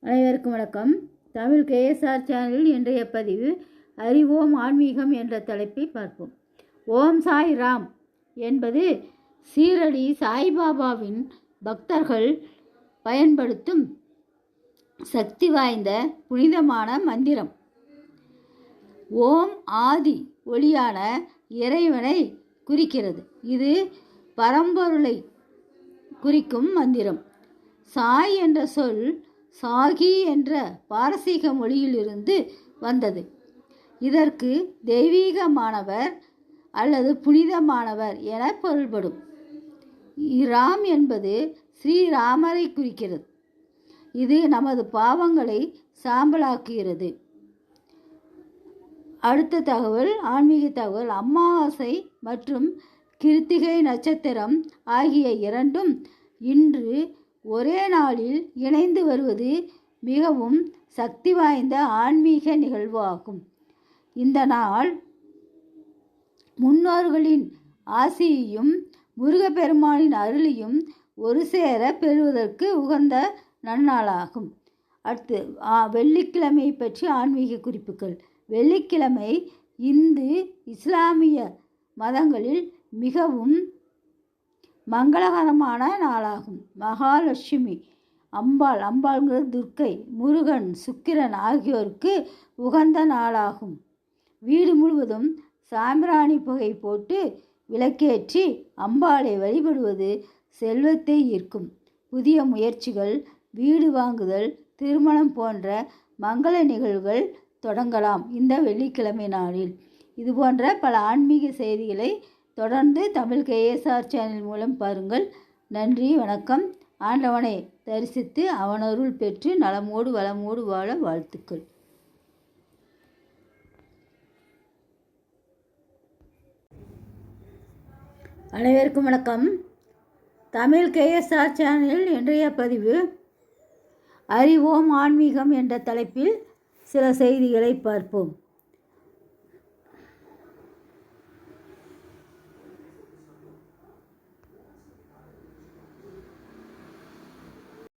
அனைவருக்கும் வணக்கம். தமிழ் கேஎஸ்ஆர் சேனலில் இன்றைய பதிவு அறிவோம் ஆன்மீகம் என்ற தலைப்பை பார்ப்போம். ஓம் சாய் ராம் என்பது சீரடி சாய்பாபாவின் பக்தர்கள் பயன்படுத்தும் சக்தி வாய்ந்த புனிதமான மந்திரம். ஓம் ஆதி ஒளியான இறைவனை குறிக்கிறது. இது பரம்பொருளை குறிக்கும் மந்திரம். சாய் என்ற சொல் சாகி என்ற பாரசீக மொழியிலிருந்து வந்தது. இதற்கு தெய்வீகமானவர் அல்லது புனிதமானவர் என பொருள்படும். ராம் என்பது ஸ்ரீராமரை குறிக்கிறது. இது நமது பாவங்களை சாம்பலாக்குகிறது. அடுத்த தகவல், ஆன்மீக தகவல். அமாவாசை மற்றும் கிருத்திகை நட்சத்திரம் ஆகிய இரண்டும் இன்று ஒரே நாளில் இணைந்து வருவது மிகவும் சக்தி வாய்ந்த ஆன்மீக நிகழ்வு ஆகும். இந்த நாள் முன்னோர்களின் ஆசியையும் முருகப்பெருமானின் அருளையும் ஒரு சேர பெறுவதற்கு உகந்த நன்னாளாகும். அடுத்து வெள்ளிக்கிழமை பற்றி ஆன்மீக குறிப்புகள். வெள்ளிக்கிழமை இந்து இஸ்லாமிய மதங்களில் மிகவும் மங்களகரமான நாளாகும். மகாலட்சுமி, அம்பாள்ங்கிறது துர்க்கை, முருகன், சுக்கிரன் ஆகியோருக்கு உகந்த நாளாகும். வீடு முழுவதும் சாம்பிராணி புகை போட்டு விளக்கேற்றி அம்பாளை வழிபடுவது செல்வத்தை ஈர்க்கும். புதிய முயற்சிகள், வீடு வாங்குதல், திருமணம் போன்ற மங்கள நிகழ்வுகள் தொடங்கலாம் இந்த வெள்ளிக்கிழமை நாளில். இதுபோன்ற பல ஆன்மீக செய்திகளை தொடர்ந்து தமிழ் கேஎஸ்ஆர் சேனல் மூலம் பாருங்கள். நன்றி, வணக்கம். ஆண்டவனை தரிசித்து அவனருள் பெற்று நலமோடு வளமோடு வாழ வாழ்த்துக்கள். அனைவருக்கும் வணக்கம். தமிழ் கேஎஸ்ஆர் சேனலில் இன்றைய பதிவு அறிவோம் ஆன்மீகம் என்ற தலைப்பில் சில செய்திகளை பார்ப்போம்.